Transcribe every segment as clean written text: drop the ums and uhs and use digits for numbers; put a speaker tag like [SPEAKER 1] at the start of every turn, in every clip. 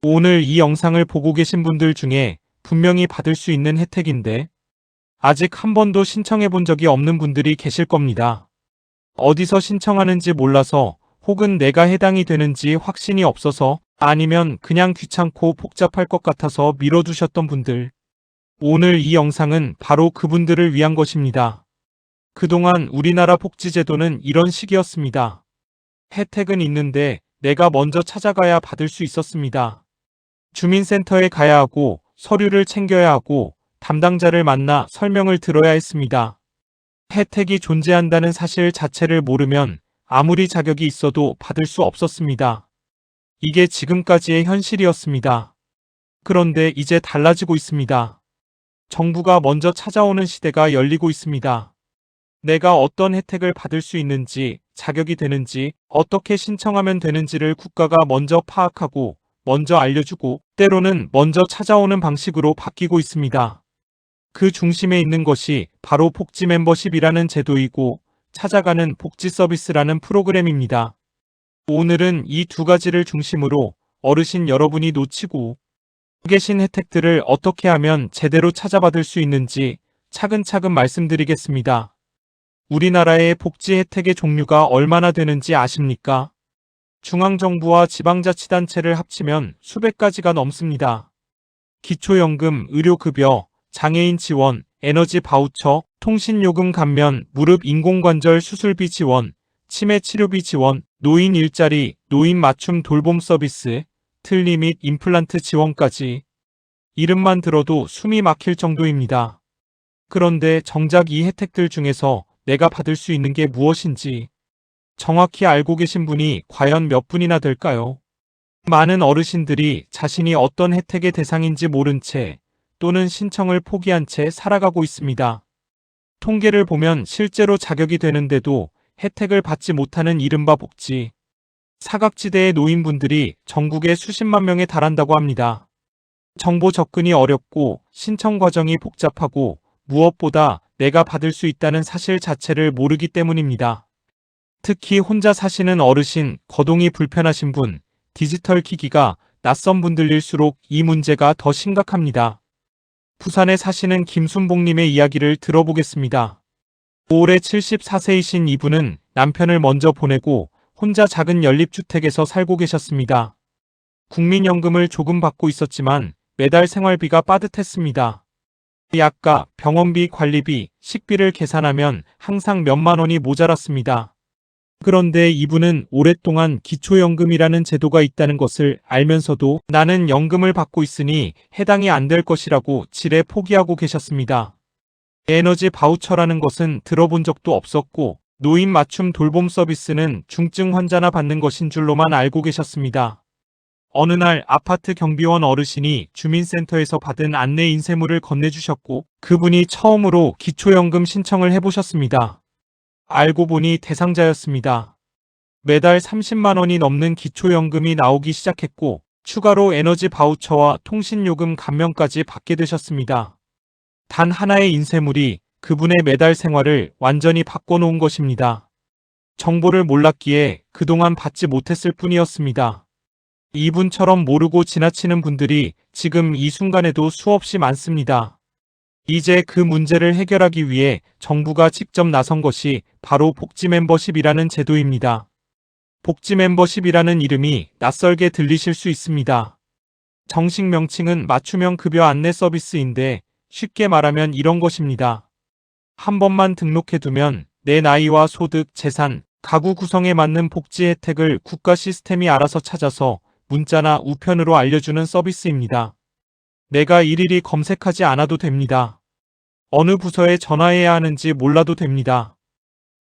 [SPEAKER 1] 오늘 이 영상을 보고 계신 분들 중에 분명히 받을 수 있는 혜택인데 아직 한 번도 신청해 본 적이 없는 분들이 계실 겁니다. 어디서 신청하는지 몰라서 혹은 내가 해당이 되는지 확신이 없어서 아니면 그냥 귀찮고 복잡할 것 같아서 미뤄두셨던 분들. 오늘 이 영상은 바로 그분들을 위한 것입니다. 그동안 우리나라 복지제도는 이런 식이었습니다. 혜택은 있는데 내가 먼저 찾아가야 받을 수 있었습니다. 주민센터에 가야 하고 서류를 챙겨야 하고 담당자를 만나 설명을 들어야 했습니다. 혜택이 존재한다는 사실 자체를 모르면 아무리 자격이 있어도 받을 수 없었습니다. 이게 지금까지의 현실이었습니다. 그런데 이제 달라지고 있습니다. 정부가 먼저 찾아오는 시대가 열리고 있습니다. 내가 어떤 혜택을 받을 수 있는지, 자격이 되는지, 어떻게 신청하면 되는지를 국가가 먼저 파악하고 먼저 알려주고 때로는 먼저 찾아오는 방식으로 바뀌고 있습니다. 그 중심에 있는 것이 바로 복지 멤버십이라는 제도이고 찾아가는 복지 서비스라는 프로그램입니다. 오늘은 이 두 가지를 중심으로 어르신 여러분이 놓치고 계신 혜택들을 어떻게 하면 제대로 찾아받을 수 있는지 차근차근 말씀드리겠습니다. 우리나라의 복지 혜택의 종류가 얼마나 되는지 아십니까? 중앙정부와 지방자치단체를 합치면 수백 가지가 넘습니다. 기초연금, 의료급여, 장애인 지원, 에너지 바우처, 통신요금 감면, 무릎 인공관절 수술비 지원, 치매 치료비 지원, 노인 일자리, 노인 맞춤 돌봄 서비스, 틀니 및 임플란트 지원까지. 이름만 들어도 숨이 막힐 정도입니다. 그런데 정작 이 혜택들 중에서 내가 받을 수 있는 게 무엇인지 정확히 알고 계신 분이 과연 몇 분이나 될까요? 많은 어르신들이 자신이 어떤 혜택의 대상인지 모른 채 또는 신청을 포기한 채 살아가고 있습니다. 통계를 보면 실제로 자격이 되는데도 혜택을 받지 못하는 이른바 복지 사각지대의 노인분들이 전국에 수십만 명에 달한다고 합니다. 정보 접근이 어렵고 신청 과정이 복잡하고 무엇보다 내가 받을 수 있다는 사실 자체를 모르기 때문입니다. 특히 혼자 사시는 어르신, 거동이 불편하신 분, 디지털 기기가 낯선 분들일수록 이 문제가 더 심각합니다. 부산에 사시는 김순복님의 이야기를 들어보겠습니다. 올해 74세이신 이분은 남편을 먼저 보내고 혼자 작은 연립주택에서 살고 계셨습니다. 국민연금을 조금 받고 있었지만 매달 생활비가 빠듯했습니다. 약가, 병원비, 관리비, 식비를 계산하면 항상 몇만 원이 모자랐습니다. 그런데 이분은 오랫동안 기초연금이라는 제도가 있다는 것을 알면서도 나는 연금을 받고 있으니 해당이 안 될 것이라고 지레 포기하고 계셨습니다. 에너지 바우처라는 것은 들어본 적도 없었고 노인 맞춤 돌봄 서비스는 중증 환자나 받는 것인 줄로만 알고 계셨습니다. 어느 날 아파트 경비원 어르신이 주민센터에서 받은 안내 인쇄물을 건네주셨고 그분이 처음으로 기초연금 신청을 해보셨습니다. 알고 보니 대상자였습니다. 매달 30만 원이 넘는 기초연금이 나오기 시작했고 추가로 에너지 바우처와 통신요금 감면까지 받게 되셨습니다. 단 하나의 인쇄물이 그분의 매달 생활을 완전히 바꿔놓은 것입니다. 정보를 몰랐기에 그동안 받지 못했을 뿐이었습니다. 이분처럼 모르고 지나치는 분들이 지금 이 순간에도 수없이 많습니다. 이제 그 문제를 해결하기 위해 정부가 직접 나선 것이 바로 복지 멤버십이라는 제도입니다. 복지 멤버십이라는 이름이 낯설게 들리실 수 있습니다. 정식 명칭은 맞춤형 급여 안내 서비스인데 쉽게 말하면 이런 것입니다. 한 번만 등록해두면 내 나이와 소득, 재산, 가구 구성에 맞는 복지 혜택을 국가 시스템이 알아서 찾아서 문자나 우편으로 알려주는 서비스입니다. 내가 일일이 검색하지 않아도 됩니다. 어느 부서에 전화해야 하는지 몰라도 됩니다.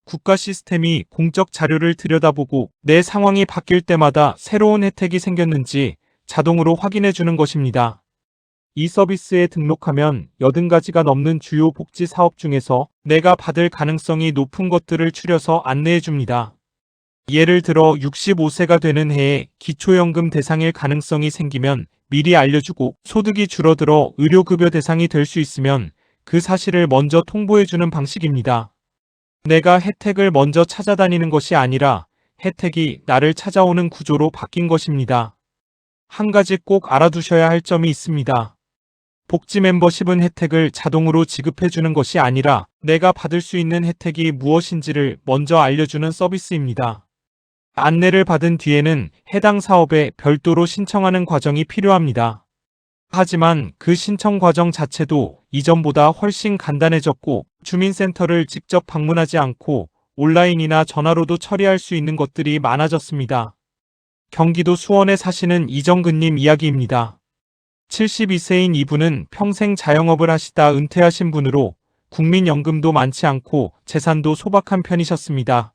[SPEAKER 1] 국가 시스템이 공적 자료를 들여다보고 내 상황이 바뀔 때마다 새로운 혜택이 생겼는지 자동으로 확인해 주는 것입니다. 이 서비스에 등록하면 80가지가 넘는 주요 복지 사업 중에서 내가 받을 가능성이 높은 것들을 추려서 안내해 줍니다. 예를 들어 65세가 되는 해에 기초연금 대상일 가능성이 생기면 미리 알려주고 소득이 줄어들어 의료급여 대상이 될 수 있으면 그 사실을 먼저 통보해주는 방식입니다. 내가 혜택을 먼저 찾아다니는 것이 아니라 혜택이 나를 찾아오는 구조로 바뀐 것입니다. 한 가지 꼭 알아두셔야 할 점이 있습니다. 복지 멤버십은 혜택을 자동으로 지급해주는 것이 아니라 내가 받을 수 있는 혜택이 무엇인지를 먼저 알려주는 서비스입니다. 안내를 받은 뒤에는 해당 사업에 별도로 신청하는 과정이 필요합니다. 하지만 그 신청 과정 자체도 이전보다 훨씬 간단해졌고 주민센터를 직접 방문하지 않고 온라인이나 전화로도 처리할 수 있는 것들이 많아졌습니다. 경기도 수원에 사시는 이정근님 이야기입니다. 72세인 이분은 평생 자영업을 하시다 은퇴하신 분으로 국민연금도 많지 않고 재산도 소박한 편이셨습니다.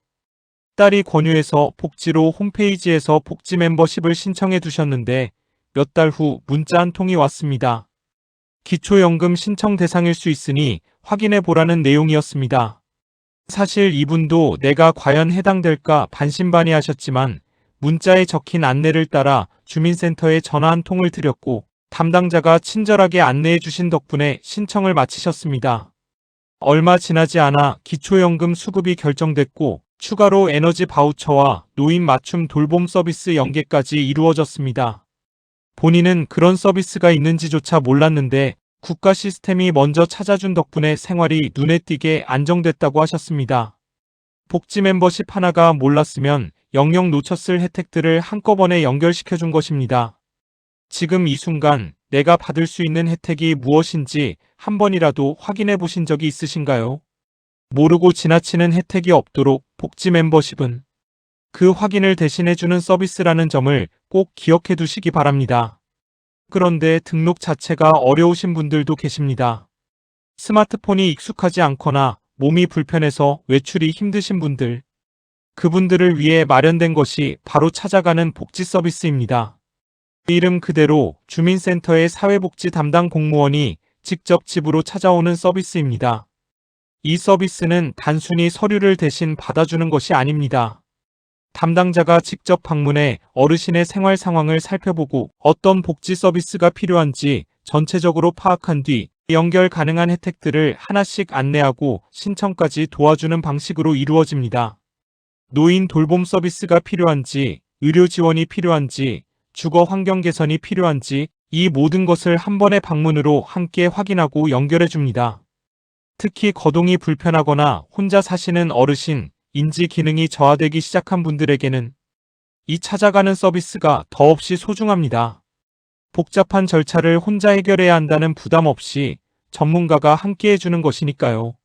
[SPEAKER 1] 딸이 권유해서 복지로 홈페이지에서 복지 멤버십을 신청해 두셨는데 몇 달 후 문자 한 통이 왔습니다. 기초연금 신청 대상일 수 있으니 확인해 보라는 내용이었습니다. 사실 이분도 내가 과연 해당될까 반신반의하셨지만 문자에 적힌 안내를 따라 주민센터에 전화 한 통을 드렸고 담당자가 친절하게 안내해 주신 덕분에 신청을 마치셨습니다. 얼마 지나지 않아 기초연금 수급이 결정됐고 추가로 에너지 바우처와 노인 맞춤 돌봄 서비스 연계까지 이루어졌습니다. 본인은 그런 서비스가 있는지조차 몰랐는데 국가 시스템이 먼저 찾아준 덕분에 생활이 눈에 띄게 안정됐다고 하셨습니다. 복지 멤버십 하나가 몰랐으면 영영 놓쳤을 혜택들을 한꺼번에 연결시켜준 것입니다. 지금 이 순간 내가 받을 수 있는 혜택이 무엇인지 한 번이라도 확인해 보신 적이 있으신가요? 모르고 지나치는 혜택이 없도록 복지 멤버십은 그 확인을 대신해주는 서비스라는 점을 꼭 기억해 두시기 바랍니다. 그런데 등록 자체가 어려우신 분들도 계십니다. 스마트폰이 익숙하지 않거나 몸이 불편해서 외출이 힘드신 분들, 그분들을 위해 마련된 것이 바로 찾아가는 복지 서비스입니다. 이름 그대로 주민센터의 사회복지 담당 공무원이 직접 집으로 찾아오는 서비스입니다. 이 서비스는 단순히 서류를 대신 받아주는 것이 아닙니다. 담당자가 직접 방문해 어르신의 생활 상황을 살펴보고 어떤 복지 서비스가 필요한지 전체적으로 파악한 뒤 연결 가능한 혜택들을 하나씩 안내하고 신청까지 도와주는 방식으로 이루어집니다. 노인 돌봄 서비스가 필요한지, 의료 지원이 필요한지, 주거 환경 개선이 필요한지 이 모든 것을 한 번의 방문으로 함께 확인하고 연결해 줍니다. 특히 거동이 불편하거나 혼자 사시는 어르신, 인지 기능이 저하되기 시작한 분들에게는 이 찾아가는 서비스가 더없이 소중합니다. 복잡한 절차를 혼자 해결해야 한다는 부담 없이 전문가가 함께 해주는 것이니까요.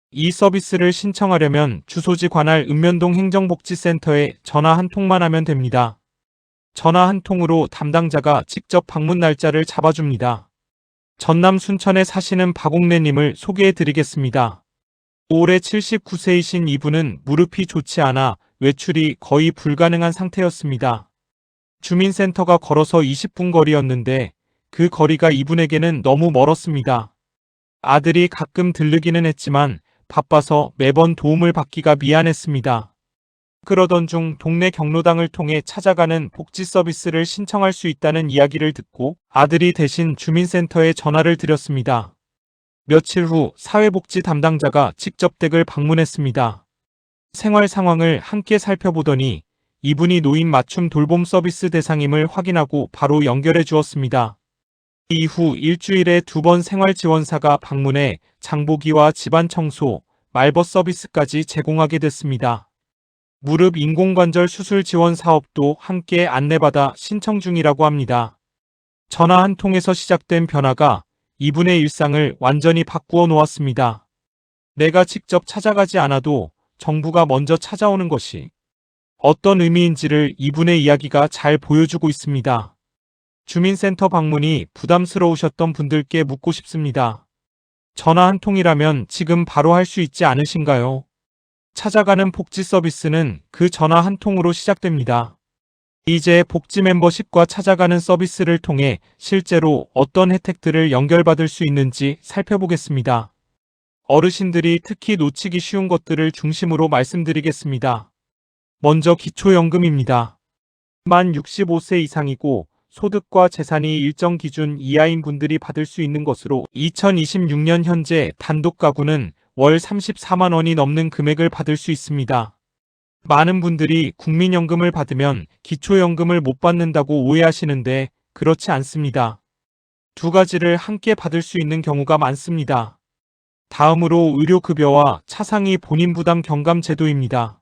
[SPEAKER 1] 이 서비스를 신청하려면 주소지 관할 읍면동 행정복지센터에 전화 한 통만 하면 됩니다. 전화 한 통으로 담당자가 직접 방문 날짜를 잡아줍니다. 전남 순천에 사시는 박옥래님을 소개해 드리겠습니다. 올해 79세이신 이분은 무릎이 좋지 않아 외출이 거의 불가능한 상태였습니다. 주민센터가 걸어서 20분 거리였는데 그 거리가 이분에게는 너무 멀었습니다. 아들이 가끔 들르기는 했지만 바빠서 매번 도움을 받기가 미안했습니다. 그러던 중 동네 경로당을 통해 찾아가는 복지 서비스를 신청할 수 있다는 이야기를 듣고 아들이 대신 주민센터에 전화를 드렸습니다. 며칠 후 사회복지 담당자가 직접 댁을 방문했습니다. 생활 상황을 함께 살펴보더니 이분이 노인 맞춤 돌봄 서비스 대상임을 확인하고 바로 연결해 주었습니다. 이후 일주일에 2번 생활지원사가 방문해 장보기와 집안 청소, 말벗 서비스까지 제공하게 됐습니다. 무릎 인공관절 수술 지원 사업도 함께 안내받아 신청 중이라고 합니다. 전화 한 통에서 시작된 변화가 이분의 일상을 완전히 바꾸어 놓았습니다. 내가 직접 찾아가지 않아도 정부가 먼저 찾아오는 것이 어떤 의미인지를 이분의 이야기가 잘 보여주고 있습니다. 주민센터 방문이 부담스러우셨던 분들께 묻고 싶습니다. 전화 한 통이라면 지금 바로 할 수 있지 않으신가요? 찾아가는 복지 서비스는 그 전화 한 통으로 시작됩니다. 이제 복지 멤버십과 찾아가는 서비스를 통해 실제로 어떤 혜택들을 연결받을 수 있는지 살펴보겠습니다. 어르신들이 특히 놓치기 쉬운 것들을 중심으로 말씀드리겠습니다. 먼저 기초연금입니다. 만 65세 이상이고 소득과 재산이 일정 기준 이하인 분들이 받을 수 있는 것으로 2026년 현재 단독 가구는 월 34만 원이 넘는 금액을 받을 수 있습니다. 많은 분들이 국민연금을 받으면 기초연금을 못 받는다고 오해하시는데 그렇지 않습니다. 두 가지를 함께 받을 수 있는 경우가 많습니다. 다음으로 의료급여와 차상위 본인부담 경감 제도입니다.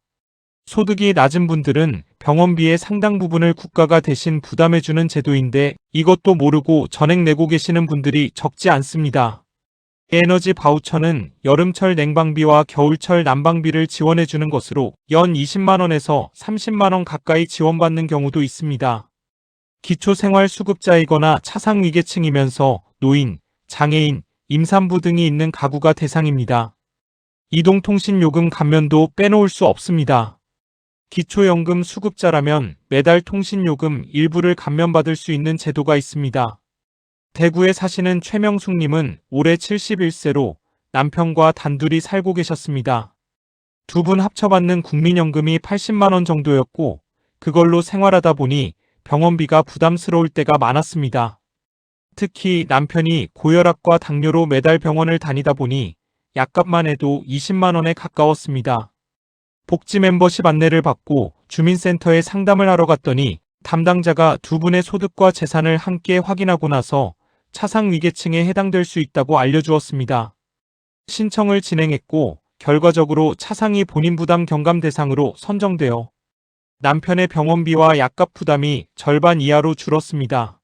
[SPEAKER 1] 소득이 낮은 분들은 병원비의 상당 부분을 국가가 대신 부담해주는 제도인데 이것도 모르고 전액 내고 계시는 분들이 적지 않습니다. 에너지 바우처는 여름철 냉방비와 겨울철 난방비를 지원해주는 것으로 연 20만원에서 30만원 가까이 지원받는 경우도 있습니다. 기초생활수급자이거나 차상위계층이면서 노인, 장애인, 임산부 등이 있는 가구가 대상입니다. 이동통신요금 감면도 빼놓을 수 없습니다. 기초연금 수급자라면 매달 통신요금 일부를 감면받을 수 있는 제도가 있습니다. 대구에 사시는 최명숙님은 올해 71세로 남편과 단둘이 살고 계셨습니다. 두 분 합쳐받는 국민연금이 80만원 정도였고 그걸로 생활하다 보니 병원비가 부담스러울 때가 많았습니다. 특히 남편이 고혈압과 당뇨로 매달 병원을 다니다 보니 약값만 해도 20만원에 가까웠습니다. 복지 멤버십 안내를 받고 주민센터에 상담을 하러 갔더니 담당자가 두 분의 소득과 재산을 함께 확인하고 나서 차상위계층에 해당될 수 있다고 알려주었습니다. 신청을 진행했고 결과적으로 차상위 본인부담 경감 대상으로 선정되어 남편의 병원비와 약값 부담이 절반 이하로 줄었습니다.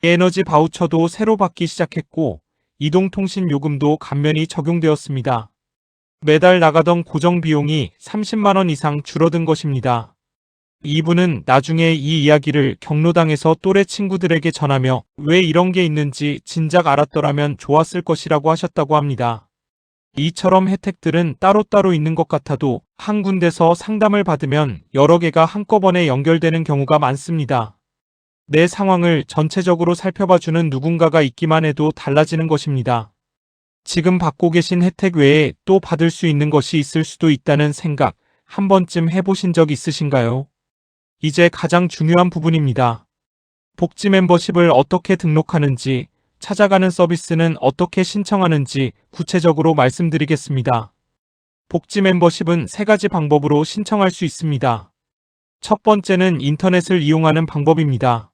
[SPEAKER 1] 에너지 바우처도 새로 받기 시작했고 이동통신 요금도 감면이 적용되었습니다. 매달 나가던 고정 비용이 30만원 이상 줄어든 것입니다. 이분은 나중에 이 이야기를 경로당에서 또래 친구들에게 전하며 왜 이런 게 있는지 진작 알았더라면 좋았을 것이라고 하셨다고 합니다. 이처럼 혜택들은 따로따로 있는 것 같아도 한 군데서 상담을 받으면 여러 개가 한꺼번에 연결되는 경우가 많습니다. 내 상황을 전체적으로 살펴봐주는 누군가가 있기만 해도 달라지는 것입니다. 지금 받고 계신 혜택 외에 또 받을 수 있는 것이 있을 수도 있다는 생각 한 번쯤 해보신 적 있으신가요? 이제 가장 중요한 부분입니다. 복지 멤버십을 어떻게 등록하는지, 찾아가는 서비스는 어떻게 신청하는지 구체적으로 말씀드리겠습니다. 복지 멤버십은 세 가지 방법으로 신청할 수 있습니다. 첫 번째는 인터넷을 이용하는 방법입니다.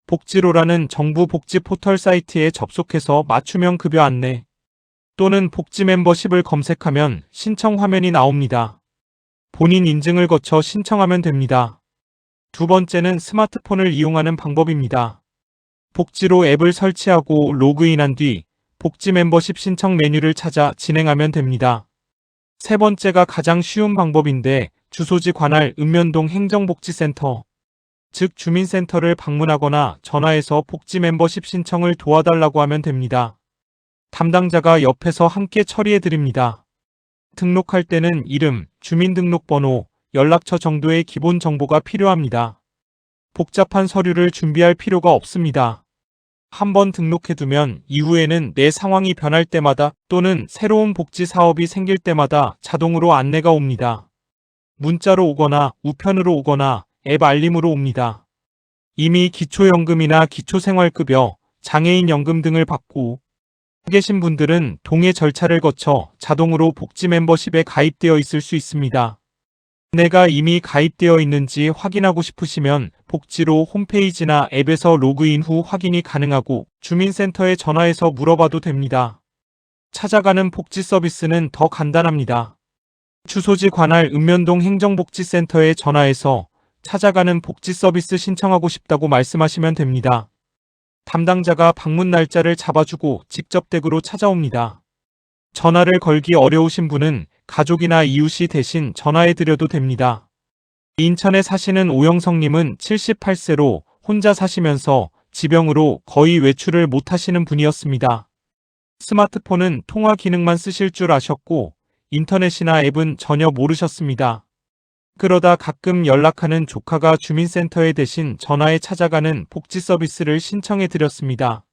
[SPEAKER 1] 복지로라는 정부 복지 포털 사이트에 접속해서 맞춤형 급여 안내 또는 복지 멤버십을 검색하면 신청 화면이 나옵니다. 본인 인증을 거쳐 신청하면 됩니다. 두 번째는 스마트폰을 이용하는 방법입니다. 복지로 앱을 설치하고 로그인한 뒤 복지 멤버십 신청 메뉴를 찾아 진행하면 됩니다. 세 번째가 가장 쉬운 방법인데 주소지 관할 읍면동 행정복지센터, 즉 주민센터를 방문하거나 전화해서 복지 멤버십 신청을 도와달라고 하면 됩니다. 담당자가 옆에서 함께 처리해드립니다. 등록할 때는 이름, 주민등록번호, 연락처 정도의 기본 정보가 필요합니다. 복잡한 서류를 준비할 필요가 없습니다. 한번 등록해두면 이후에는 내 상황이 변할 때마다 또는 새로운 복지 사업이 생길 때마다 자동으로 안내가 옵니다. 문자로 오거나 우편으로 오거나 앱 알림으로 옵니다. 이미 기초연금이나 기초생활급여, 장애인연금 등을 받고 계신 분들은 동의 절차를 거쳐 자동으로 복지 멤버십에 가입되어 있을 수 있습니다. 내가 이미 가입되어 있는지 확인하고 싶으시면 복지로 홈페이지나 앱에서 로그인 후 확인이 가능하고 주민센터에 전화해서 물어봐도 됩니다. 찾아가는 복지 서비스는 더 간단합니다. 주소지 관할 읍면동 행정복지센터에 전화해서 찾아가는 복지 서비스 신청하고 싶다고 말씀하시면 됩니다. 담당자가 방문 날짜를 잡아주고 직접 댁으로 찾아옵니다. 전화를 걸기 어려우신 분은 가족이나 이웃이 대신 전화해드려도 됩니다. 인천에 사시는 오영성님은 78세로 혼자 사시면서 지병으로 거의 외출을 못하시는 분이었습니다. 스마트폰은 통화 기능만 쓰실 줄 아셨고 인터넷이나 앱은 전혀 모르셨습니다. 그러다 가끔 연락하는 조카가 주민센터에 대신 전화에 찾아가는 복지 서비스를 신청해 드렸습니다.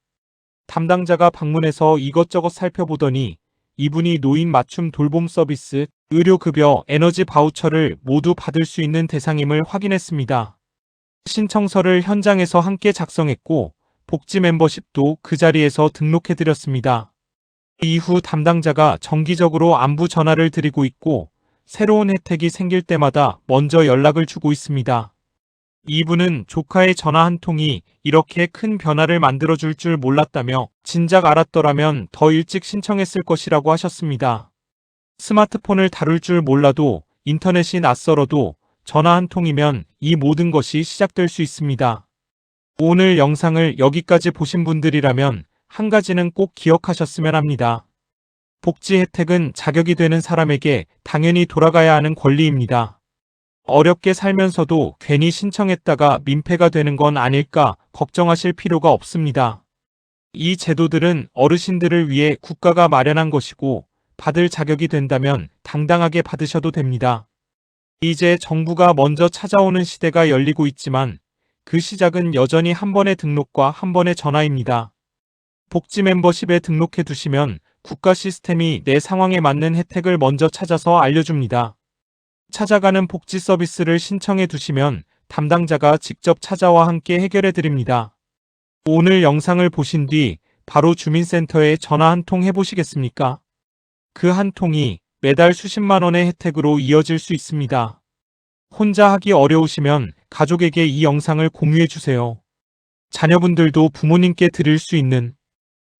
[SPEAKER 1] 담당자가 방문해서 이것저것 살펴보더니 이분이 노인 맞춤 돌봄 서비스, 의료급여, 에너지 바우처를 모두 받을 수 있는 대상임을 확인했습니다. 신청서를 현장에서 함께 작성했고 복지 멤버십도 그 자리에서 등록해 드렸습니다. 이후 담당자가 정기적으로 안부 전화를 드리고 있고 새로운 혜택이 생길 때마다 먼저 연락을 주고 있습니다. 이분은 조카의 전화 한 통이 이렇게 큰 변화를 만들어줄 줄 몰랐다며 진작 알았더라면 더 일찍 신청했을 것이라고 하셨습니다. 스마트폰을 다룰 줄 몰라도 인터넷이 낯설어도 전화 한 통이면 이 모든 것이 시작될 수 있습니다. 오늘 영상을 여기까지 보신 분들이라면 한 가지는 꼭 기억하셨으면 합니다. 복지 혜택은 자격이 되는 사람에게 당연히 돌아가야 하는 권리입니다. 어렵게 살면서도 괜히 신청했다가 민폐가 되는 건 아닐까 걱정하실 필요가 없습니다. 이 제도들은 어르신들을 위해 국가가 마련한 것이고 받을 자격이 된다면 당당하게 받으셔도 됩니다. 이제 정부가 먼저 찾아오는 시대가 열리고 있지만 그 시작은 여전히 한 번의 등록과 한 번의 전화입니다. 복지 멤버십에 등록해 두시면 국가 시스템이 내 상황에 맞는 혜택을 먼저 찾아서 알려줍니다. 찾아가는 복지 서비스를 신청해 두시면 담당자가 직접 찾아와 함께 해결해 드립니다. 오늘 영상을 보신 뒤 바로 주민센터에 전화 한 통 해보시겠습니까? 그 한 통이 매달 수십만 원의 혜택으로 이어질 수 있습니다. 혼자 하기 어려우시면 가족에게 이 영상을 공유해 주세요. 자녀분들도 부모님께 드릴 수 있는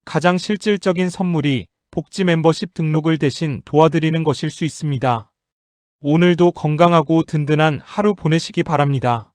[SPEAKER 1] 가장 실질적인 선물이 복지 멤버십 등록을 대신 도와드리는 것일 수 있습니다. 오늘도 건강하고 든든한 하루 보내시기 바랍니다.